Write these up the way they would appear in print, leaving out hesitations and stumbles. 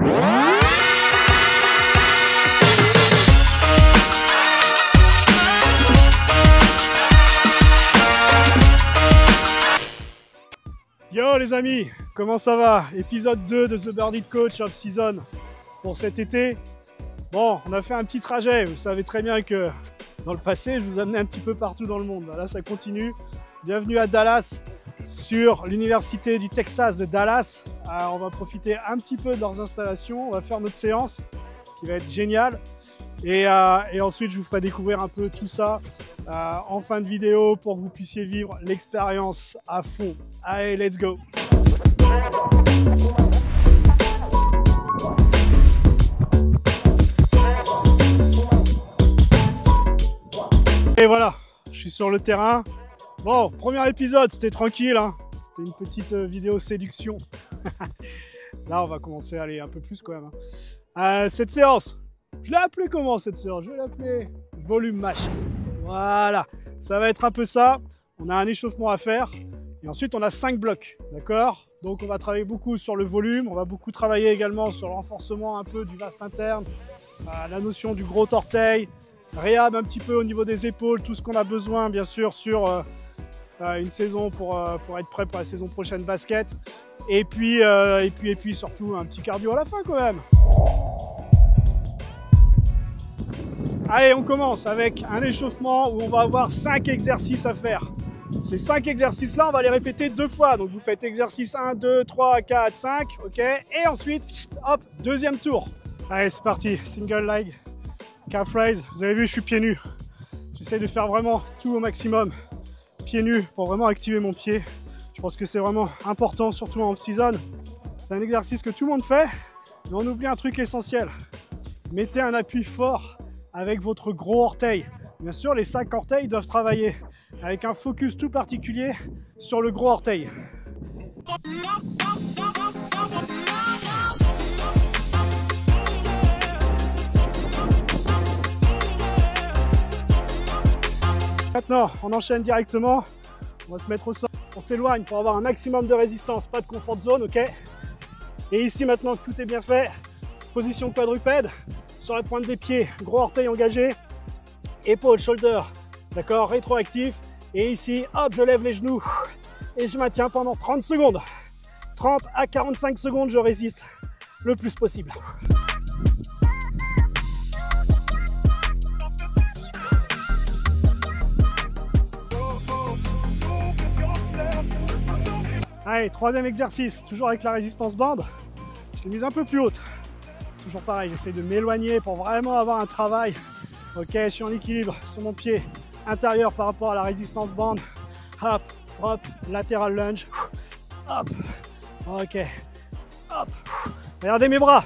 Yo les amis, comment ça va? Épisode 2 de The Birdie Coach Off Season pour cet été. Bon, on a fait un petit trajet, vous savez très bien que dans le passé, je vous amenais un petit peu partout dans le monde. Là, ça continue. Bienvenue à Dallas, sur l'université du Texas de Dallas. Alors, on va profiter un petit peu de leurs installations, on va faire notre séance qui va être géniale. Et ensuite, je vous ferai découvrir un peu tout ça en fin de vidéo pour que vous puissiez vivre l'expérience à fond. Allez, let's go! Et voilà, je suis sur le terrain. Bon, premier épisode, c'était tranquille, hein. C'était une petite vidéo séduction. Là, on va commencer à aller un peu plus quand même. Hein. Cette séance, je l'ai appelée comment cette séance? Je vais l'appeler volume machine. Voilà, ça va être un peu ça. On a un échauffement à faire et ensuite on a 5 blocs, d'accord? Donc on va travailler beaucoup sur le volume, on va beaucoup travailler également sur le renforcement un peu du vaste interne, la notion du gros orteil, réhab un petit peu au niveau des épaules, tout ce qu'on a besoin bien sûr sur une saison pour être prêt pour la saison prochaine basket. Et puis surtout un petit cardio à la fin quand même. Allez, on commence avec un échauffement où on va avoir 5 exercices à faire. Ces 5 exercices-là, on va les répéter 2 fois. Donc vous faites exercice 1, 2, 3, 4, 5, ok? Et ensuite, hop, deuxième tour. Allez, c'est parti, single leg, calf raise. Vous avez vu, je suis pieds nus. J'essaie de faire vraiment tout au maximum. Pieds nus pour vraiment activer mon pied. Je pense que c'est vraiment important, surtout en off-season. C'est un exercice que tout le monde fait, mais on oublie un truc essentiel. Mettez un appui fort avec votre gros orteil. Bien sûr, les 5 orteils doivent travailler avec un focus tout particulier sur le gros orteil. Maintenant, on enchaîne directement. On va se mettre au sol. On s'éloigne pour avoir un maximum de résistance, pas de comfort zone, ok? Et ici, maintenant que tout est bien fait, position quadrupède, sur la pointe des pieds, gros orteil engagé, épaules, shoulder, d'accord, rétroactif. Et ici, hop, je lève les genoux et je maintiens pendant 30 secondes. 30 à 45 secondes, je résiste le plus possible. Allez, troisième exercice, toujours avec la résistance bande. Je l'ai mise un peu plus haute. Toujours pareil, j'essaie de m'éloigner pour vraiment avoir un travail. Ok, je suis en équilibre sur mon pied intérieur par rapport à la résistance bande. Hop, drop, latéral lunge. Hop, ok, hop. Regardez mes bras.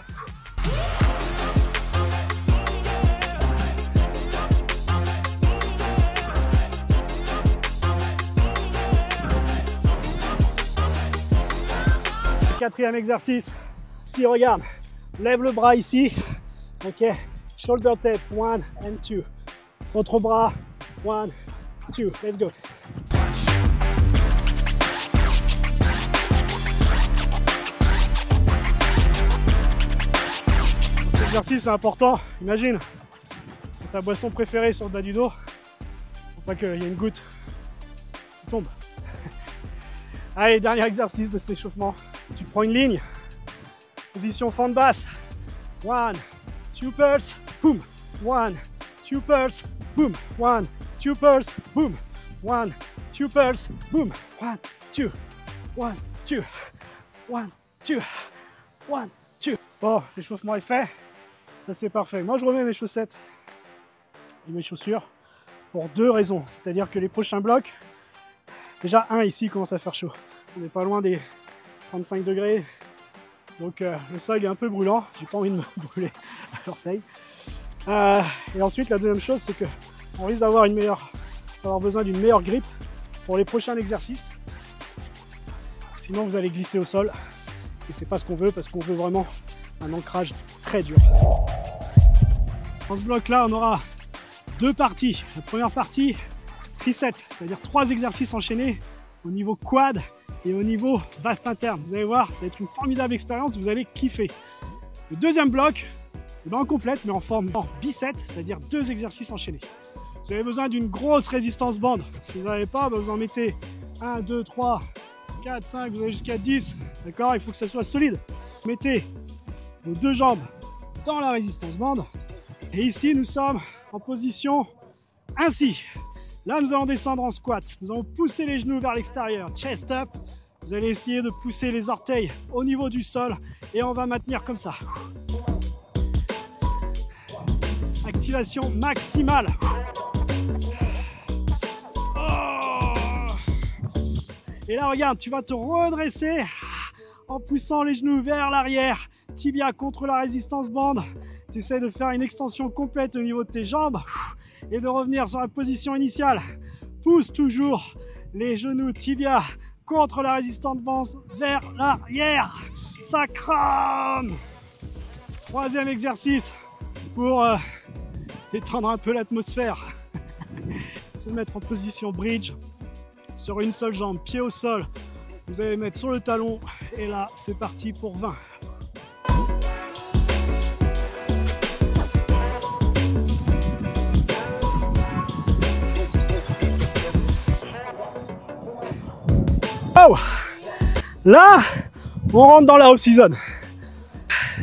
Quatrième exercice. Ici, regarde, lève le bras ici. Ok, shoulder tap, 1 and 2. Autre bras, 1, 2, let's go. Cet exercice c'est important. Imagine, ta boisson préférée sur le bas du dos, faut pas qu'il y ait une goutte qui tombe. Allez, dernier exercice de cet échauffement. Tu prends une ligne, position fente basse. 1, 2 pulse, boom. 1, 2 pulse, boom. 1, 2 pulse, boom. 1, 2 pulse, boom. 1, 2, 1, 2, 1, 2, 1, 2. Bon, l'échauffement est fait. Ça c'est parfait. Moi je remets mes chaussettes et mes chaussures pour 2 raisons. C'est-à-dire que les prochains blocs, déjà ici il commence à faire chaud. On n'est pas loin des 35 degrés. Donc le sol est un peu brûlant. J'ai pas envie de me brûler à l'orteil. Et ensuite la deuxième chose c'est que on risque d'avoir besoin d'une meilleure grippe pour les prochains exercices. Sinon vous allez glisser au sol et c'est pas ce qu'on veut parce qu'on veut vraiment un ancrage très dur. Dans ce bloc là on aura 2 parties. La première partie tricep, c'est-à-dire 3 exercices enchaînés au niveau quad et au niveau vaste interne. Vous allez voir, ça va être une formidable expérience, vous allez kiffer. Le deuxième bloc, en complète, mais en forme bicep, c'est-à-dire 2 exercices enchaînés. Vous avez besoin d'une grosse résistance bande. Si vous n'avez pas, vous en mettez 1, 2, 3, 4, 5, vous allez jusqu'à 10. D'accord? Il faut que ça soit solide. Mettez vos 2 jambes dans la résistance bande. Et ici, nous sommes en position ainsi. Là, nous allons descendre en squat. Nous allons pousser les genoux vers l'extérieur. Chest up. Vous allez essayer de pousser les orteils au niveau du sol. Et on va maintenir comme ça. Activation maximale. Et là, regarde, tu vas te redresser en poussant les genoux vers l'arrière, tibia contre la résistance bande. Tu essaies de faire une extension complète au niveau de tes jambes et de revenir sur la position initiale. Pousse toujours les genoux tibia contre la résistance bande vers l'arrière. Ça crame. Troisième exercice pour détendre un peu l'atmosphère. Se mettre en position bridge. Sur une seule jambe, pied au sol, vous allez mettre sur le talon et là c'est parti pour 20. Oh, là on rentre dans la off-season.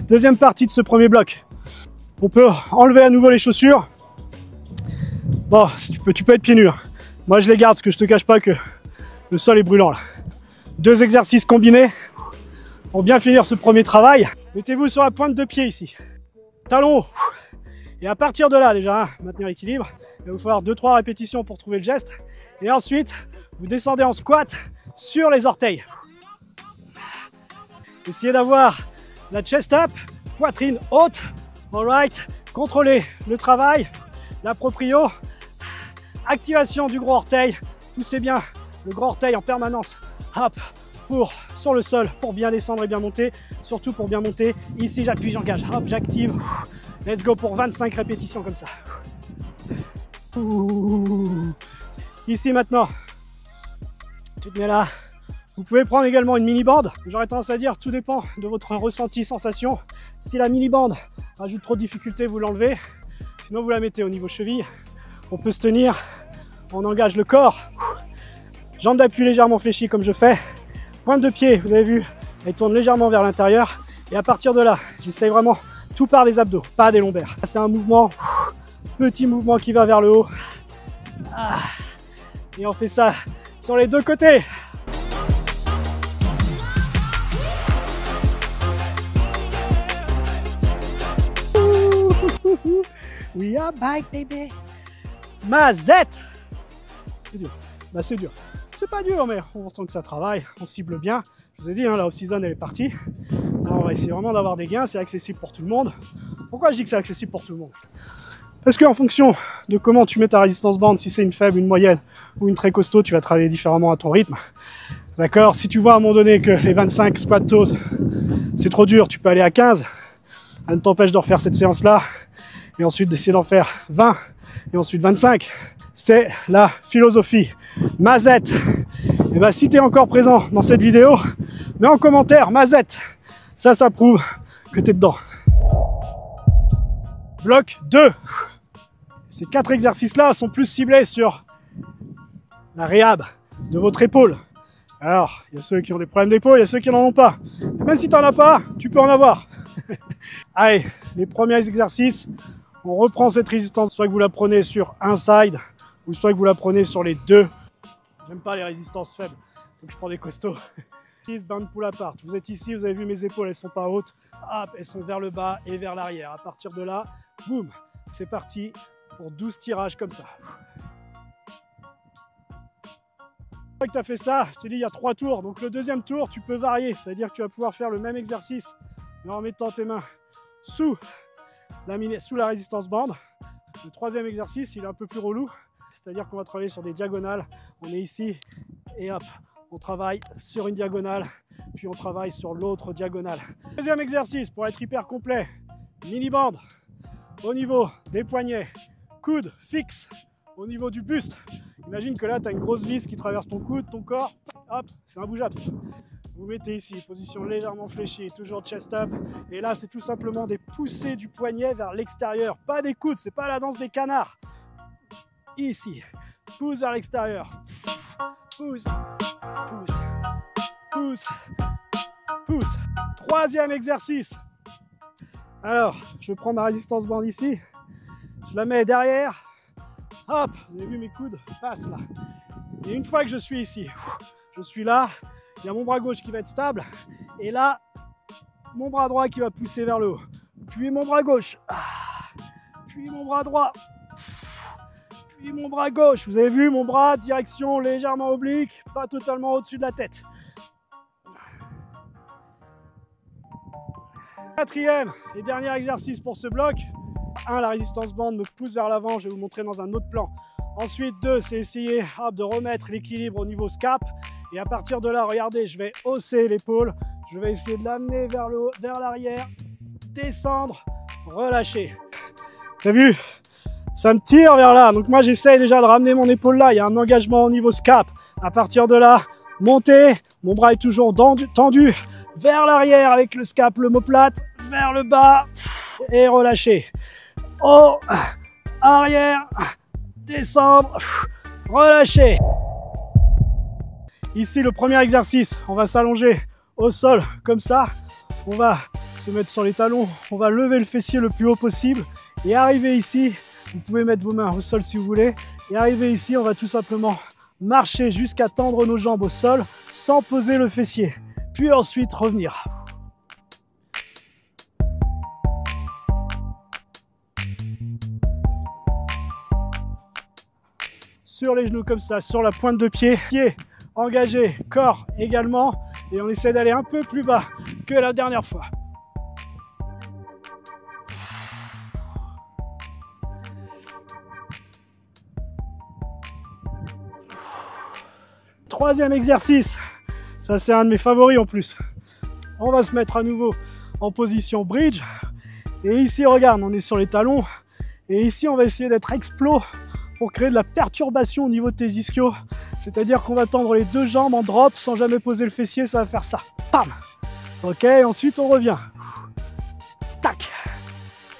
Deuxième partie de ce premier bloc. On peut enlever à nouveau les chaussures. Bon, tu peux être pieds nus. Moi je les garde parce que je te cache pas que le sol est brûlant là. 2 exercices combinés pour bien finir ce premier travail. Mettez-vous sur la pointe de pied ici. Talon haut. Et à partir de là déjà, maintenir l'équilibre. Il va vous falloir 2-3 répétitions pour trouver le geste. Et ensuite, vous descendez en squat sur les orteils. Essayez d'avoir la chest up, poitrine haute. Alright, contrôlez le travail, la proprio. Activation du gros orteil, poussez bien le gros orteil en permanence, hop, sur le sol pour bien descendre et bien monter, surtout pour bien monter. Ici j'appuie, j'engage, hop, j'active. Let's go pour 25 répétitions comme ça. Ici maintenant, tu te mets là. Vous pouvez prendre également une mini bande. J'aurais tendance à dire, tout dépend de votre ressenti, sensation. Si la mini bande rajoute trop de difficulté, vous l'enlevez. Sinon vous la mettez au niveau cheville. On peut se tenir, on engage le corps, jambes d'appui légèrement fléchies comme je fais, pointe de pied, vous avez vu, elle tourne légèrement vers l'intérieur et à partir de là, j'essaye vraiment tout par les abdos, pas des lombaires. C'est un mouvement, petit mouvement qui va vers le haut et on fait ça sur les 2 côtés. We are back baby. Mazette. C'est dur. Bah c'est dur. C'est pas dur mais on sent que ça travaille, on cible bien. Je vous ai dit, hein, la off-season elle est partie. Là on va essayer vraiment d'avoir des gains, c'est accessible pour tout le monde. Pourquoi je dis que c'est accessible pour tout le monde? Parce qu'en fonction de comment tu mets ta résistance bande, si c'est une faible, une moyenne ou une très costaud, tu vas travailler différemment à ton rythme. D'accord? Si tu vois à un moment donné que les 25 squat toes, c'est trop dur, tu peux aller à 15. Ça ne t'empêche de refaire cette séance-là et ensuite d'essayer d'en faire 20 et ensuite 25. C'est la philosophie. Mazette. Et bah si tu es encore présent dans cette vidéo, mets en commentaire Mazette. Ça prouve que tu es dedans. Bloc 2. Ces 4 exercices-là sont plus ciblés sur la réhab de votre épaule. Alors, il y a ceux qui ont des problèmes d'épaule, il y a ceux qui n'en ont pas. Et même si tu n'en as pas, tu peux en avoir. Allez, les premiers exercices, on reprend cette résistance, soit que vous la prenez sur un side, ou soit que vous la prenez sur les 2. J'aime pas les résistances faibles, donc je prends des costauds. 6 band pull apart. Vous êtes ici, vous avez vu mes épaules, elles sont pas hautes. Hop, elles sont vers le bas et vers l'arrière. À partir de là, boum, c'est parti pour 12 tirages comme ça. Une fois que tu as fait ça, je te dis, il y a 3 tours. Donc le deuxième tour, tu peux varier, c'est-à-dire que tu vas pouvoir faire le même exercice, mais en mettant tes mains sous la résistance bande. Le troisième exercice, il est un peu plus relou, c'est-à-dire qu'on va travailler sur des diagonales. On est ici et hop, on travaille sur une diagonale, puis on travaille sur l'autre diagonale. Deuxième exercice, pour être hyper complet, mini bande au niveau des poignets, coude fixe au niveau du buste. Imagine que là, tu as une grosse vis qui traverse ton coude, ton corps, hop, c'est imbougeable. vous mettez ici, position légèrement fléchie, toujours chest up. Et là, c'est tout simplement des poussées du poignet vers l'extérieur. Pas des coudes, c'est pas la danse des canards. Ici, pousse vers l'extérieur. Pousse, pousse, pousse, pousse. Troisième exercice. Alors, je prends ma résistance bande ici. Je la mets derrière. Hop, vous avez vu mes coudes passent là. Et une fois que je suis ici, je suis là. Il y a mon bras gauche qui va être stable. Et là, mon bras droit qui va pousser vers le haut. Puis mon bras gauche. Puis mon bras droit. Puis mon bras gauche. Vous avez vu mon bras, direction légèrement oblique, pas totalement au-dessus de la tête. Quatrième et dernier exercice pour ce bloc. 1, la résistance bande me pousse vers l'avant. Je vais vous montrer dans un autre plan. Ensuite, 2, c'est essayer de remettre l'équilibre au niveau scap. Et à partir de là, regardez, je vais hausser l'épaule. Je vais essayer de l'amener vers le haut, vers l'arrière. Descendre, relâcher. T'as vu? Ça me tire vers là. Donc moi, j'essaye déjà de ramener mon épaule là. Il y a un engagement au niveau scap. À partir de là, monter. Mon bras est toujours tendu vers l'arrière avec le scap, l'omoplate, vers le bas et relâcher. Haut, arrière, descendre, relâcher. Ici, le premier exercice, on va s'allonger au sol comme ça. On va se mettre sur les talons, on va lever le fessier le plus haut possible et arriver ici. Vous pouvez mettre vos mains au sol si vous voulez. Et arriver ici, on va tout simplement marcher jusqu'à tendre nos jambes au sol sans poser le fessier. Puis ensuite revenir. Sur les genoux comme ça, sur la pointe de pied. Pied engagé, corps également. Et on essaie d'aller un peu plus bas que la dernière fois. Troisième exercice. Ça, c'est un de mes favoris en plus. On va se mettre à nouveau en position bridge. Et ici, regarde, on est sur les talons. Et ici, on va essayer d'être explos pour créer de la perturbation au niveau de tes ischios. C'est-à-dire qu'on va tendre les deux jambes en drop sans jamais poser le fessier. Ça va faire ça. Pam! Ok, ensuite on revient. Tac!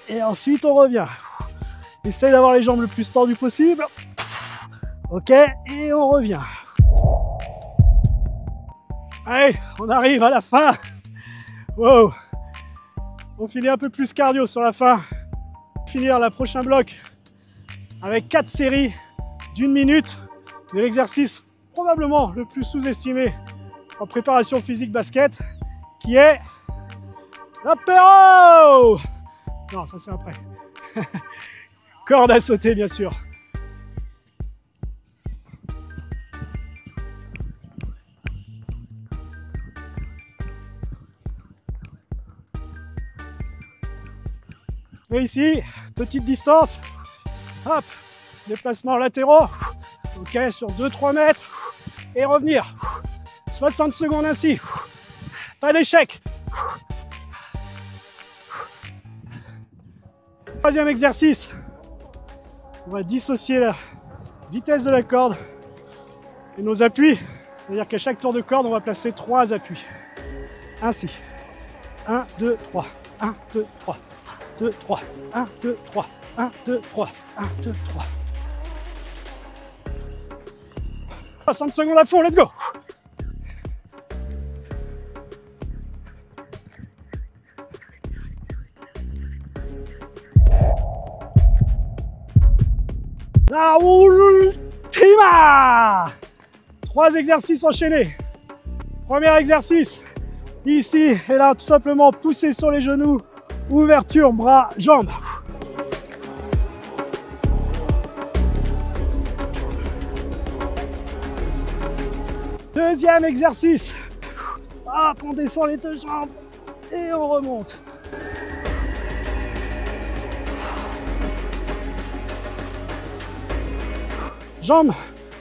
Et ensuite on revient. Essaye d'avoir les jambes le plus tendues possible. Ok, et on revient. Allez, on arrive à la fin. Wow. On finit un peu plus cardio sur la fin. Finir le prochain bloc avec 4 séries d'1 minute de l'exercice probablement le plus sous-estimé en préparation physique basket, qui est l'apéro. Non, ça c'est après. Corde à sauter, bien sûr. Et ici, petite distance, hop, déplacements latéraux, ok, sur 2-3 mètres, et revenir, 60 secondes ainsi, pas d'échec. Troisième exercice, on va dissocier la vitesse de la corde et nos appuis, c'est-à-dire qu'à chaque tour de corde, on va placer 3 appuis, ainsi, 1, 2, 3, 1, 2, 3. 2, 3, 1, 2, 3, 1, 2, 3, 1, 2, 3. 60 secondes à fond, let's go! La ultima! 3 exercices enchaînés. Premier exercice, ici et là, tout simplement pousser sur les genoux. Ouverture, bras, jambes. Deuxième exercice. Hop, on descend les 2 jambes et on remonte. Jambes,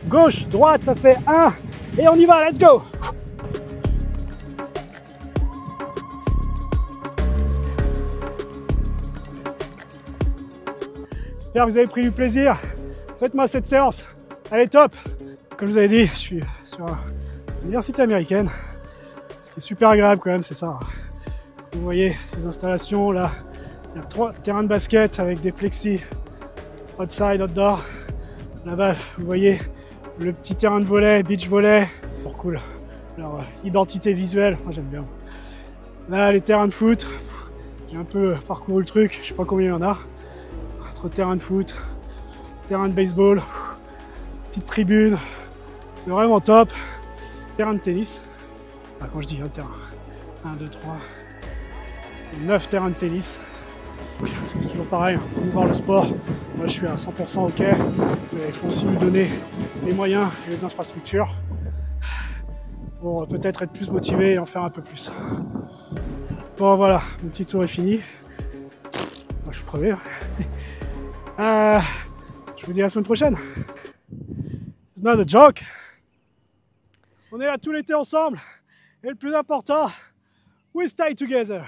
gauche, droite, ça fait 1. Et on y va, let's go! J'espère que vous avez pris du plaisir. Faites-moi cette séance. Elle est top. Comme je vous avais dit, je suis sur une université américaine. Ce qui C'est super agréable quand même, c'est ça. Vous voyez ces installations là, il y a 3 terrains de basket avec des plexis outside, outdoor. Là-bas, vous voyez le petit terrain de volley, beach volley, pour cool. Alors, identité visuelle, moi j'aime bien. Là, les terrains de foot, j'ai un peu parcouru le truc, je sais pas combien il y en a. Entre terrain de foot, terrain de baseball, petite tribune, c'est vraiment top. Terrain de tennis, enfin, quand je dis un terrain, 1, 2, 3, 9 terrains de tennis. C'est toujours pareil, hein, promouvoir le sport. Moi je suis à 100% ok, mais il faut aussi lui donner les moyens et les infrastructures pour peut-être être plus motivé et en faire un peu plus. Bon voilà, mon petit tour est fini. Moi, je suis crevé. Je vous dis à la semaine prochaine. It's not a joke. On est là tout l'été ensemble. Et le plus important, we stay together.